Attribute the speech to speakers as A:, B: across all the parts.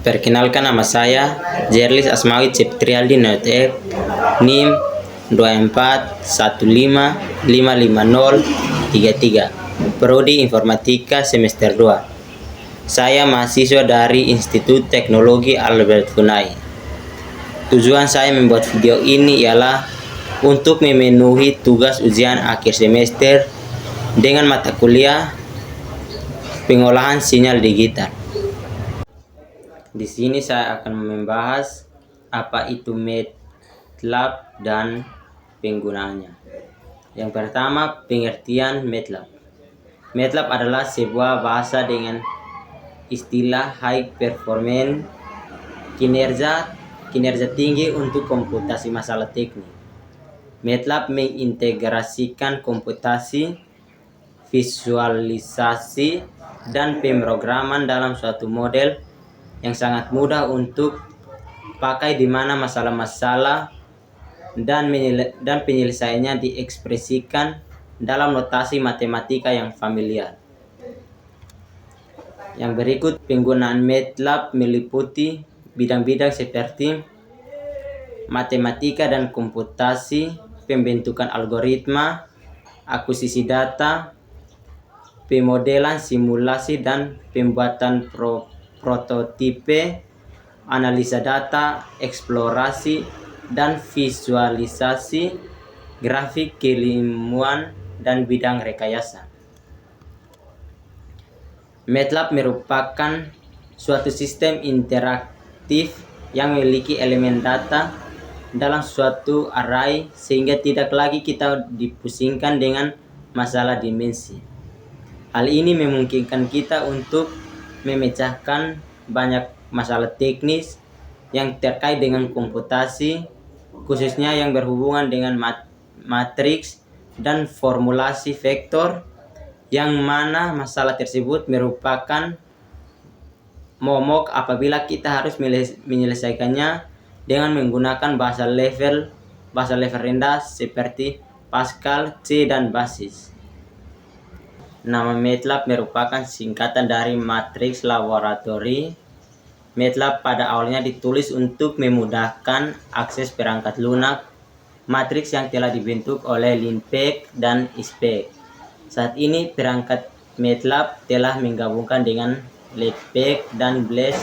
A: Perkenalkan, nama saya Jerlis Asmawi Ciptrialdi Notek, NIM 2415555033, Prodi Informatika semester 2. Saya mahasiswa dari Institut Teknologi Albert Funai. Tujuan saya membuat video ini ialah untuk memenuhi tugas ujian akhir semester dengan mata kuliah pengolahan sinyal digital. Di sini saya akan membahas apa itu MATLAB dan penggunaannya. Yang pertama, pengertian MATLAB. MATLAB adalah sebuah bahasa dengan istilah high performance, kinerja tinggi untuk komputasi masalah teknik. MATLAB mengintegrasikan komputasi, visualisasi, dan pemrograman dalam suatu model yang sangat mudah untuk pakai, di mana masalah-masalah dan penyelesaiannya diekspresikan dalam notasi matematika yang familiar. Yang berikut, penggunaan MATLAB meliputi bidang-bidang seperti matematika dan komputasi, pembentukan algoritma, akuisisi data, pemodelan, simulasi, dan pembuatan prototipe, analisa data, eksplorasi dan visualisasi, grafik, keilmuan, dan bidang rekayasa. MATLAB merupakan suatu sistem interaktif yang memiliki elemen data dalam suatu array, sehingga tidak lagi kita dipusingkan dengan masalah dimensi. Hal ini memungkinkan kita untuk memecahkan banyak masalah teknis yang terkait dengan komputasi, khususnya yang berhubungan dengan matriks dan formulasi vektor, yang mana masalah tersebut merupakan momok apabila kita harus menyelesaikannya dengan menggunakan bahasa level rendah seperti Pascal, C, dan basis. Nama MATLAB merupakan singkatan dari Matrix Laboratory. MATLAB pada awalnya ditulis untuk memudahkan akses perangkat lunak matriks yang telah dibentuk oleh Lynn-Peck dan Isbeck. Saat ini perangkat MATLAB telah menggabungkan dengan LeapFrog dan BLAS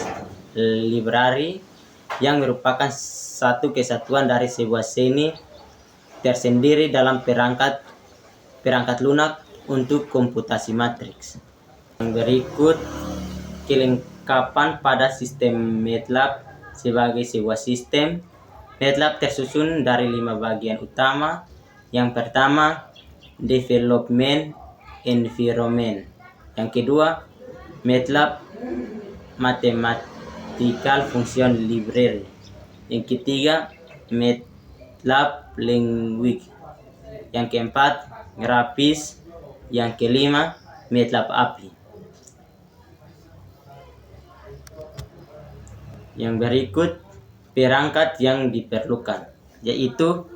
A: Library, yang merupakan satu kesatuan dari sebuah seni tersendiri dalam perangkat lunak untuk komputasi matriks. Yang berikut, kelengkapan pada sistem MATLAB sebagai sebuah sistem. MATLAB tersusun dari 5 bagian utama. Yang pertama, development environment. Yang kedua, MATLAB mathematical function library. Yang ketiga, MATLAB language. Yang keempat, grafis. Yang kelima, MATLAB API. Yang berikut, perangkat yang diperlukan, yaitu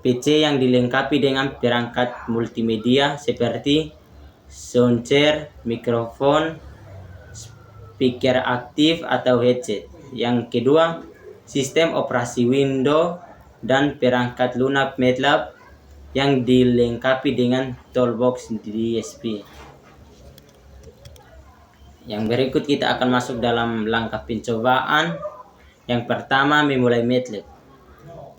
A: PC yang dilengkapi dengan perangkat multimedia seperti soundbar, mikrofon, speaker aktif atau headset. Yang kedua, sistem operasi Windows dan perangkat lunak MATLAB yang dilengkapi dengan toolbox DSP. Yang berikut, kita akan masuk dalam langkah pencobaan. Yang pertama, memulai MATLAB.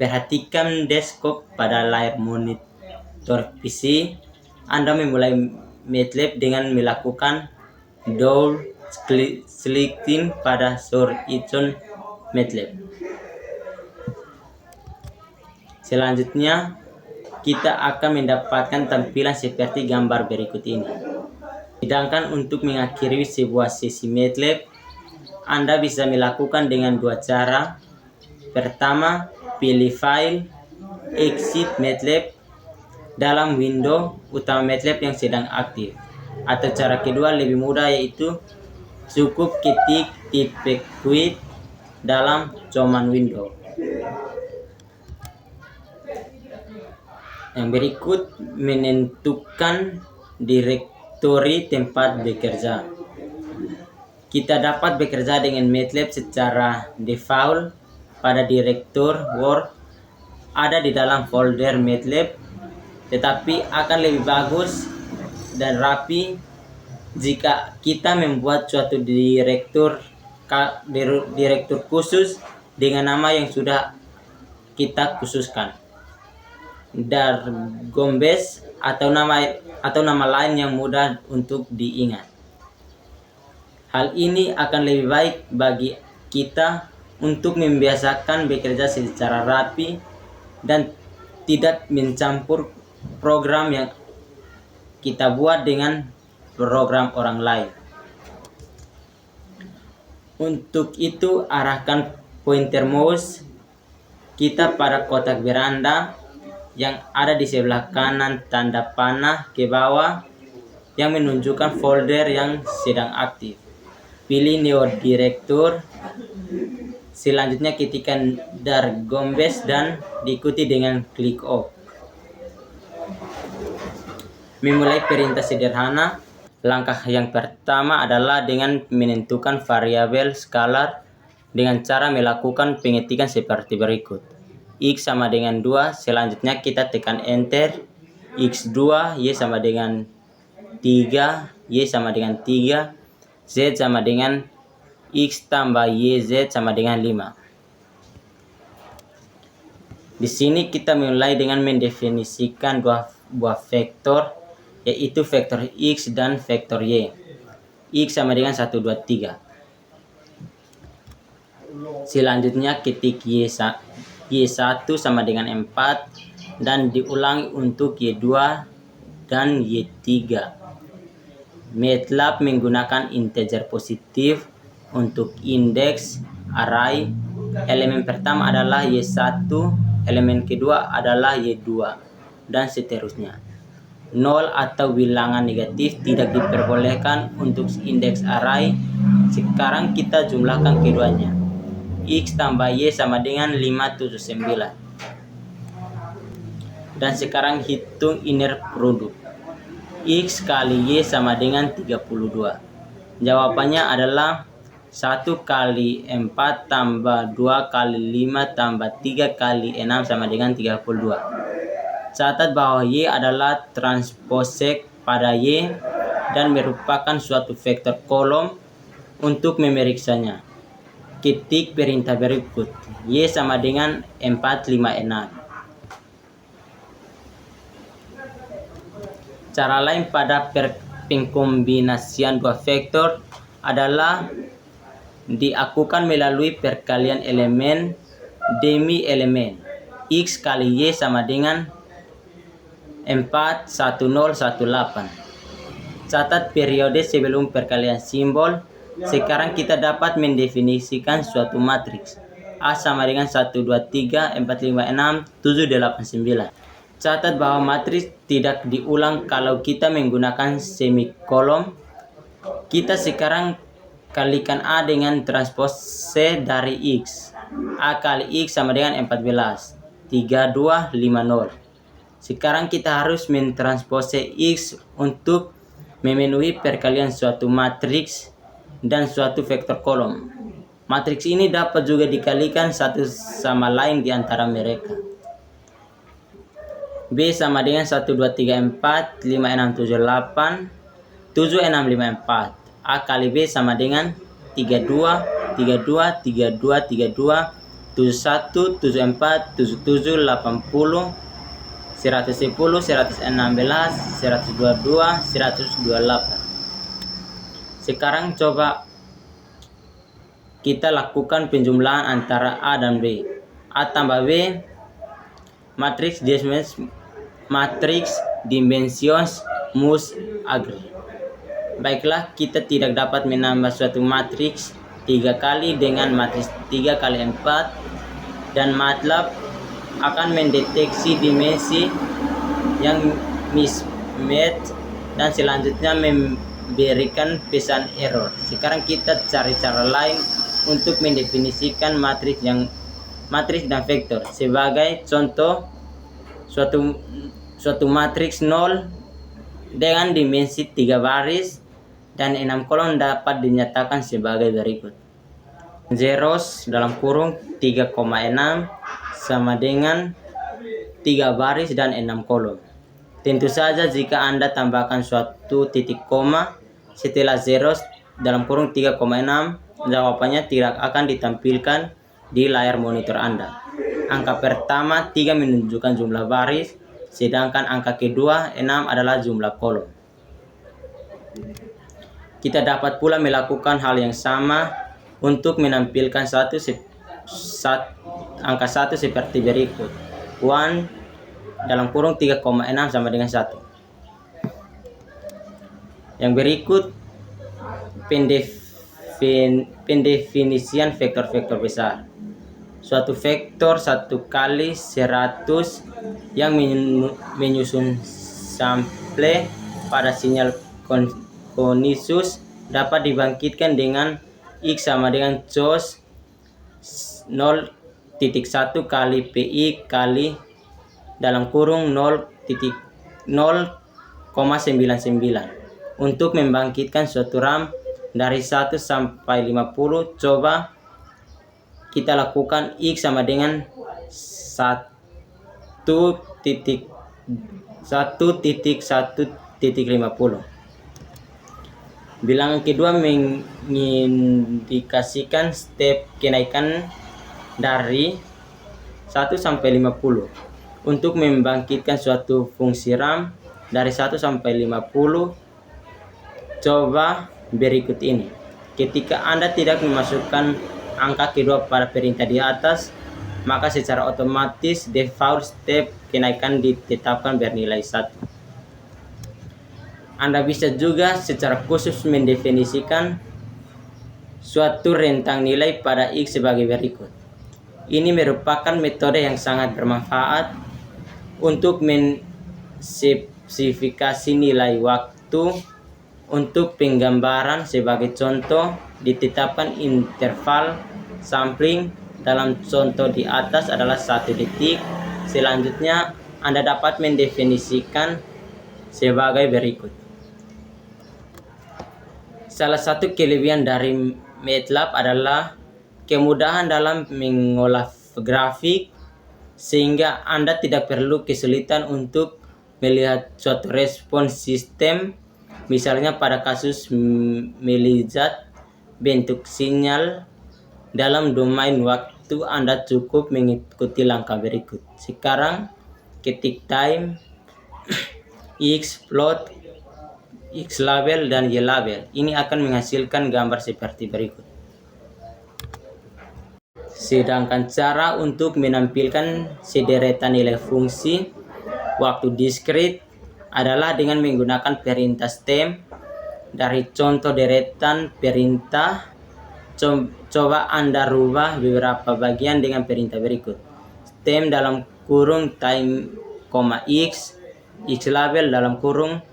A: Perhatikan desktop pada layar monitor PC. Anda memulai MATLAB dengan melakukan double clicking pada source icon MATLAB. Selanjutnya, kita akan mendapatkan tampilan seperti gambar berikut ini. Sedangkan untuk mengakhiri sebuah sesi MATLAB, Anda bisa melakukan dengan dua cara. Pertama, pilih file, exit MATLAB dalam window utama MATLAB yang sedang aktif. Atau cara kedua lebih mudah, yaitu cukup ketik tipe quit dalam command window. Yang berikut, menentukan direktori tempat bekerja. kita dapat bekerja dengan MATLAB secara default pada direktur Word ada di dalam folder MATLAB, tetapi akan lebih bagus dan rapi jika kita membuat suatu direktur khusus dengan nama yang sudah kita khususkan, Dargombes atau nama lain yang mudah untuk diingat. Hal ini akan lebih baik bagi kita untuk membiasakan bekerja secara rapi dan tidak mencampur program yang kita buat dengan program orang lain. Untuk itu, arahkan pointer mouse kita pada kotak beranda yang ada di sebelah kanan tanda panah ke bawah yang menunjukkan folder yang sedang aktif. Pilih New Director. Selanjutnya ketikkan Dargombes dan diikuti dengan klik OK. Memulai perintah sederhana. Langkah yang pertama adalah dengan menentukan variabel skalar dengan cara melakukan pengetikan seperti berikut. X sama dengan 2, selanjutnya kita tekan enter. X2, Y sama dengan 3, Y sama dengan 3, Z sama dengan X tambah YZ sama dengan 5. Di sini kita mulai dengan mendefinisikan dua buah vektor, yaitu vektor X dan vektor Y. X sama dengan 1, 2, 3. Selanjutnya ketik Y1 sama dengan 4 dan diulangi untuk Y2 dan Y3. MATLAB menggunakan integer positif untuk indeks array. Elemen pertama adalah Y1, elemen kedua adalah Y2, dan seterusnya. 0 atau bilangan negatif tidak diperbolehkan untuk indeks array. Sekarang kita jumlahkan keduanya. X tambah Y sama dengan 579. Dan sekarang hitung inner product. X kali Y sama dengan 32. Jawabannya adalah 1 kali 4 tambah 2 kali 5 tambah 3 kali 6 sama dengan 32. Catat bahwa Y adalah transposek pada Y dan merupakan suatu vektor kolom. Untuk memeriksanya, ketik perintah berikut. Y sama dengan 456. Cara lain pada pengkombinasian dua vektor adalah dilakukan melalui perkalian elemen demi elemen. X kali Y sama dengan 41018. Catat periode sebelum perkalian simbol. Sekarang kita dapat mendefinisikan suatu matriks. A sama dengan 1, 2, 3, 4, 5, 6, 7, 8, 9. Catat bahwa matriks tidak diulang kalau kita menggunakan semikolon. Kita sekarang kalikan A dengan transpose dari X. A kali X sama dengan 14. 3250. Sekarang kita harus mentranspose X untuk memenuhi perkalian suatu matriks dan suatu vektor kolom. Matriks ini dapat juga dikalikan satu sama lain di antara mereka. B sama dengan 1, 2, 3, 4, 5, 6, 7, 8, 7, 6, 5, 4. A kali B sama dengan 32, 32, 32, 32, 71, 74, 77, 80, 110, 116, 122, 128. Sekarang coba kita lakukan penjumlahan antara A dan B. A tambah B, matriks dimensions must agree. Baiklah, kita tidak dapat menambah suatu matriks 3 kali dengan matriks 3 kali 4, dan MATLAB akan mendeteksi dimensi yang mismatch dan selanjutnya memberikan pesan error. Sekarang kita cari cara lain untuk mendefinisikan matriks dan vektor. Sebagai contoh, suatu matriks 0 dengan dimensi 3 baris dan 6 kolom dapat dinyatakan sebagai berikut. Zeros dalam kurung 3,6 sama dengan 3 baris dan 6 kolom. Tentu saja jika Anda tambahkan suatu titik koma setelah zeros dalam kurung 3,6, jawabannya tidak akan ditampilkan di layar monitor Anda. Angka pertama 3 menunjukkan jumlah baris, sedangkan angka kedua 6 adalah jumlah kolom. Kita dapat pula melakukan hal yang sama untuk menampilkan angka 1 seperti berikut. 1 dalam kurung 3,6 sama dengan 1. Yang berikut pendefinisian vektor-vektor besar. Suatu vektor 1 kali 100 yang menyusun sample pada sinyal konisus dapat dibangkitkan dengan X sama dengan cos 0,1 kali PI kali dalam kurung 0,099 untuk membangkitkan suatu RAM dari 1 sampai 50. Coba kita lakukan X sama dengan 1.1.50. Bilangan kedua mengindikasikan step kenaikan dari 1 sampai 50 untuk membangkitkan suatu fungsi RAM dari 1 sampai 50. Coba berikut ini. Ketika Anda tidak memasukkan angka kedua pada perintah di atas, maka secara otomatis default step kenaikan ditetapkan bernilai 1. Anda bisa juga secara khusus mendefinisikan suatu rentang nilai pada X sebagai berikut. Ini merupakan metode yang sangat bermanfaat untuk menspesifikasi nilai waktu. Untuk penggambaran sebagai contoh, ditetapkan interval sampling dalam contoh di atas adalah 1 detik. Selanjutnya, Anda dapat mendefinisikan sebagai berikut. Salah satu kelebihan dari MATLAB adalah kemudahan dalam mengolah grafik, sehingga Anda tidak perlu kesulitan untuk melihat suatu respons sistem. Misalnya pada kasus melihat bentuk sinyal dalam domain waktu, Anda cukup mengikuti langkah berikut. Sekarang ketik time, X plot, X label, dan Y label. Ini akan menghasilkan gambar seperti berikut. Sedangkan cara untuk menampilkan sederetan nilai fungsi waktu diskrit adalah dengan menggunakan perintah stem. Dari contoh deretan perintah, coba Anda rubah beberapa bagian dengan perintah berikut. Stem dalam kurung time, X, X label dalam kurung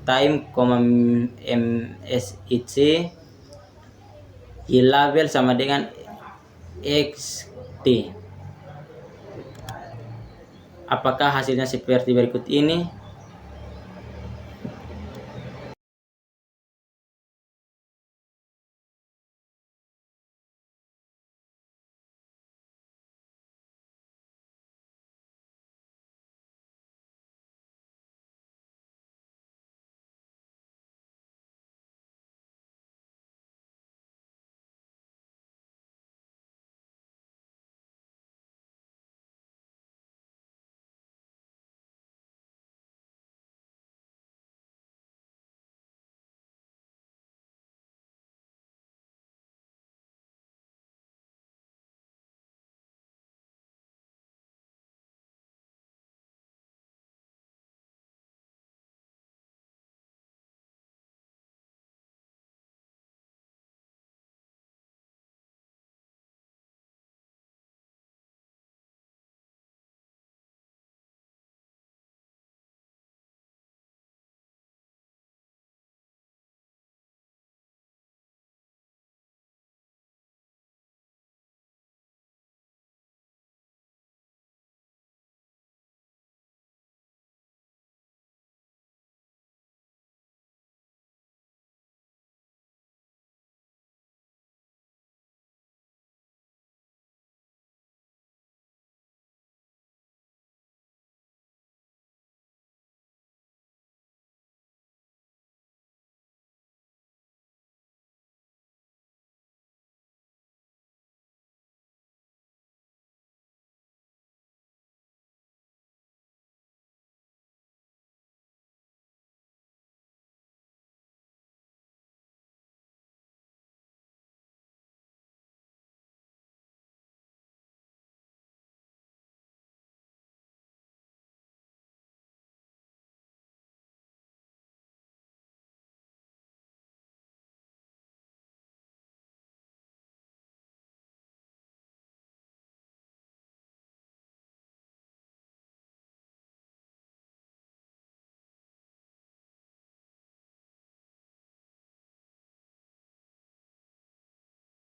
A: time, msic, Y label sama dengan xt. Apakah hasilnya seperti berikut ini?